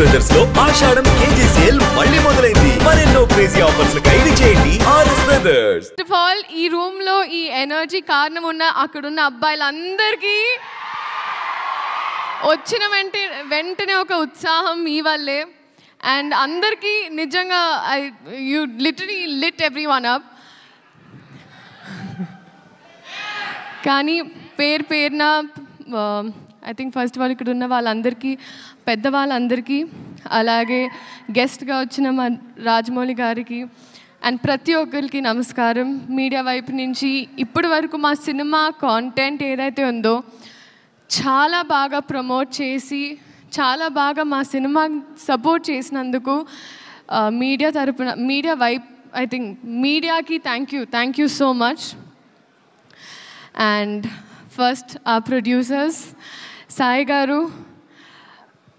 Brothers లో ఆషాఢం KG sale మళ్ళీ మొదలైంది. మరెన్నో క్రేజీ ఆఫర్స్ ఖైదీ చేయండి RS brothers. First of all ఈ రూమ్ లో ఈ ఎనర్జీ కారణం ఉన్న అక్కడున్న అబ్బాయిలందరికీ వచ్చిన వెంటనే ఒక ఉత్సాహం మీ వల్లే. అండ్ అందరికీ నిజంగా you literally lit everyone up. కానీ పేరున I think first of all ఇక్కడ ఉన్న వాళ్ళందరికీ, పెద్దవాళ్ళందరికీ, అలాగే గెస్ట్గా వచ్చిన మా రాజమౌళి గారికి అండ్ ప్రతి ఒక్కరికి నమస్కారం. మీడియా వైపు నుంచి ఇప్పటి వరకు మా సినిమా కాంటెంట్ ఏదైతే ఉందో చాలా బాగా ప్రమోట్ చేసి, చాలా బాగా మా సినిమా సపోర్ట్ చేసినందుకు మీడియా వైపు ఐ థింక్ మీడియాకి thank you so much. And first ఆ ప్రొడ్యూసర్స్ సాయి గారు,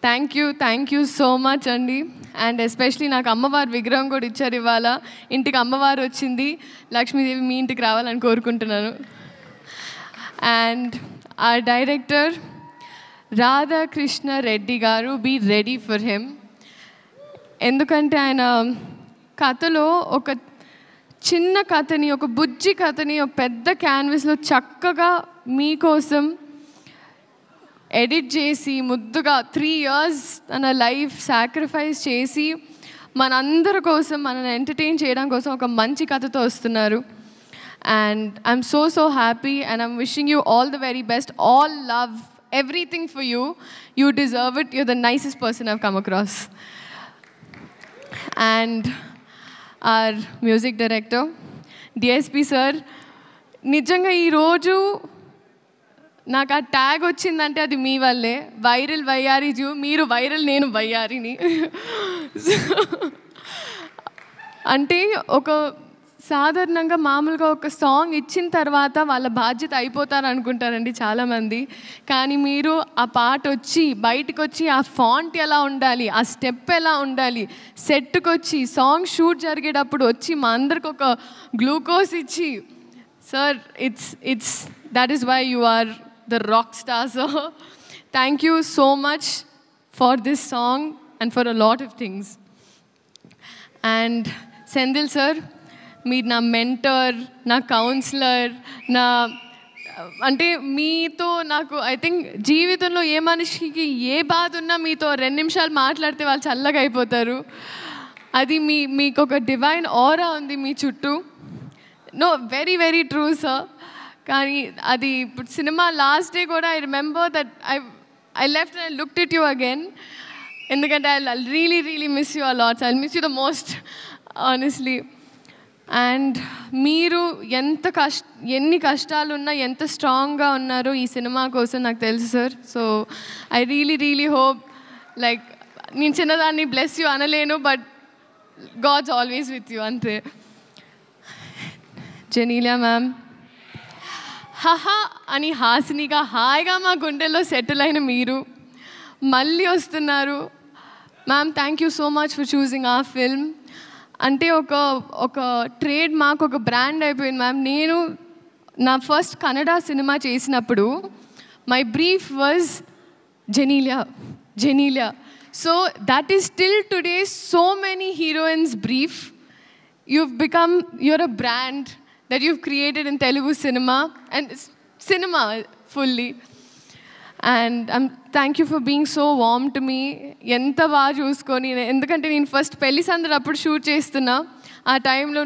థ్యాంక్ యూ సో మచ్ అండి. అండ్ ఎస్పెషలీ నాకు అమ్మవారి విగ్రహం కూడా ఇచ్చారు ఇవాళ. ఇంటికి అమ్మవారు వచ్చింది, లక్ష్మీదేవి మీ ఇంటికి రావాలని కోరుకుంటున్నాను. అండ్ ఆ డైరెక్టర్ రాధాకృష్ణ రెడ్డి గారు, బీ రెడీ ఫర్ హిమ్. ఎందుకంటే ఆయన కథలో ఒక చిన్న కథని, ఒక బుజ్జి కథని ఒక పెద్ద క్యాన్వస్లో చక్కగా మీకోసం ఎడిట్ చేసి ముద్దుగా 3 years తన లైఫ్ సాక్రిఫైస్ చేసి మనందరి కోసం, మనల్ని ఎంటర్టైన్ చేయడం కోసం ఒక మంచి కథతో వస్తున్నారు. And I'm so happy and I'm wishing you all the very best. All love, everything for you. You deserve it. You're the nicest person I've come across. And our music director, DSP sir, నిజంగా ఈరోజు నాకు ఆ tag వచ్చిందంటే అది మీ వల్లే. Viral వయ్యారి zoo, మీరు viral, నేను వయ్యారిని. అంటే ఒక సాధారణంగా మామూలుగా ఒక సాంగ్ ఇచ్చిన తర్వాత వాళ్ళ బాధ్యత అయిపోతారు అనుకుంటారండి చాలామంది. కానీ మీరు ఆ పాట వచ్చి బయటకు వచ్చి ఆ ఫాంట్ ఎలా ఉండాలి, ఆ స్టెప్ ఎలా ఉండాలి, సెట్కి వచ్చి సాంగ్ షూట్ జరిగేటప్పుడు వచ్చి మా అందరికి ఒక గ్లూకోజ్ ఇచ్చి, sir it's that is why you are the rock star. So thank you so much for this song and for a lot of things. And Senthil sir, మీరు నా మెంటర్, నా కౌన్సిలర్, అంటే మీతో నాకు ఐ థింక్ జీవితంలో ఏ మనిషికి ఏ బాధ ఉన్నా మీతో 2 నిమిషాలు మాట్లాడితే వాళ్ళు చల్లగా అయిపోతారు. అది మీకు ఒక డివైన్ ఆరా ఉంది మీ చుట్టూ. No, very true sir. కానీ అది ఇప్పుడు సినిమా లాస్ట్ డే కూడా I remember that I left and I looked at you again. ఎందుకంటే I really miss you a lot. I miss you the most honestly. And మీరు ఎన్ని కష్టాలున్నా ఎంత స్ట్రాంగ్గా ఉన్నారో ఈ సినిమా కోసం నాకు తెలుసు sir. So I really hope, like నేను చిన్నదాన్ని బ్లెస్ యూ అనలేను, but God's always with you, అంతే. జెనీలియా మ్యామ్, హహా అని హాసినిగా హాయిగా మా గుండెల్లో సెటిల్ అయిన మీరు మళ్ళీ వస్తున్నారు. Ma'am, thank you so much for choosing ఆ ఫిల్మ్. అంటే ఒక ట్రేడ్ మార్క్, ఒక బ్రాండ్ అయిపోయింది మ్యామ్. నేను నా ఫస్ట్ కన్నడ సినిమా చేసినప్పుడు my brief was Genelia. So that is still today so many heroines brief. you're a brand that you've created in Telugu cinema and cinema fully. And thank you for being so warm to me. ఎంత బాగా చూసుకొని, ఎందుకంటే నేను first పెళ్లి సందడి అప్పుడు shoot చేస్తున్నా. ఆ టైంలో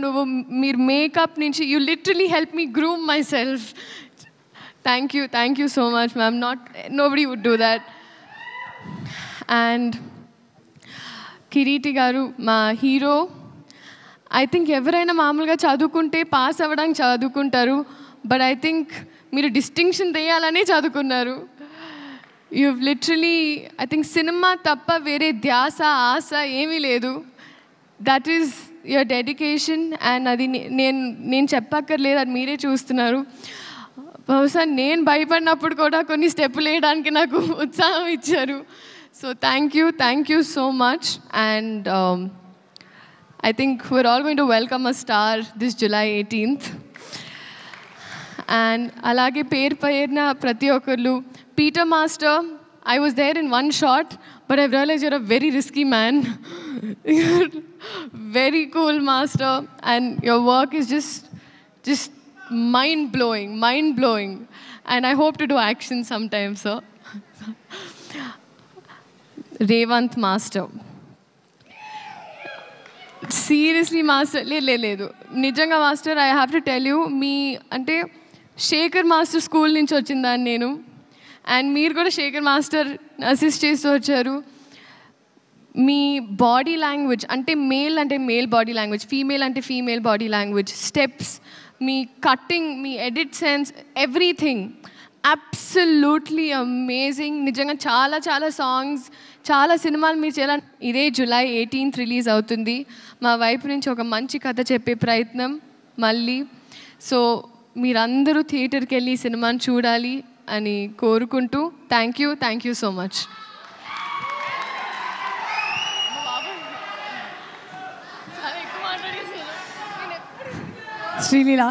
మీరు మేకప్ నుంచి you literally help me groom myself. Thank you so much ma'am. Nobody would do that. And Kireeti garu, మా హీరో. ఐ థింక్ ఎవరైనా మామూలుగా చదువుకుంటే పాస్ అవ్వడానికి చదువుకుంటారు, బట్ ఐ థింక్ మీరు డిస్టింక్షన్ తెయాలనే చదువుకున్నారు. You've literally, I think cinema తప్ప వేరే ధ్యాస ఆశ ఏమీ లేదు. That is your dedication. And అది నేను చెప్పక్కర్లేదు, అది మీరే చూస్తున్నారు. బహుశా నేను భయపడినప్పుడు కూడా కొన్ని స్టెప్పులు వేయడానికి నాకు ఉత్సాహం ఇచ్చారు. So thank you so much. And I think we're all going to welcome a star this July 18th. And అలాగే పేరున ప్రతి ఒక్కరు, Peter master, I was there in one shot, but I've realized you're a very risky man. You're very cool, master, and your work is just mind blowing. And I hope to do action sometime, sir. Revant master. Seriously master లేదు నిజంగా master I have to tell you మీ అంటే Shekhar master school నుంచి వచ్చిందాన్ని నేను and మీరు కూడా Shekhar master assist చేస్తూ వచ్చారు. మీ బాడీ లాంగ్వేజ్ అంటే మేల్ బాడీ లాంగ్వేజ్, ఫీమేల్ అంటే ఫీమేల్ బాడీ లాంగ్వేజ్, స్టెప్స్, మీ కట్టింగ్, మీ edit sense, everything absolutely amazing. నిజంగా చాలా చాలా సాంగ్స్, చాలా సినిమాలు మీరు చేయాలని. ఇదే July 18th రిలీజ్ అవుతుంది. మా వైపు నుంచి ఒక మంచి కథ చెప్పే ప్రయత్నం మళ్ళీ. సో మీరందరూ థియేటర్కి వెళ్ళి ఈ సినిమాని చూడాలి అని కోరుకుంటూ thank you so much. Sreeleela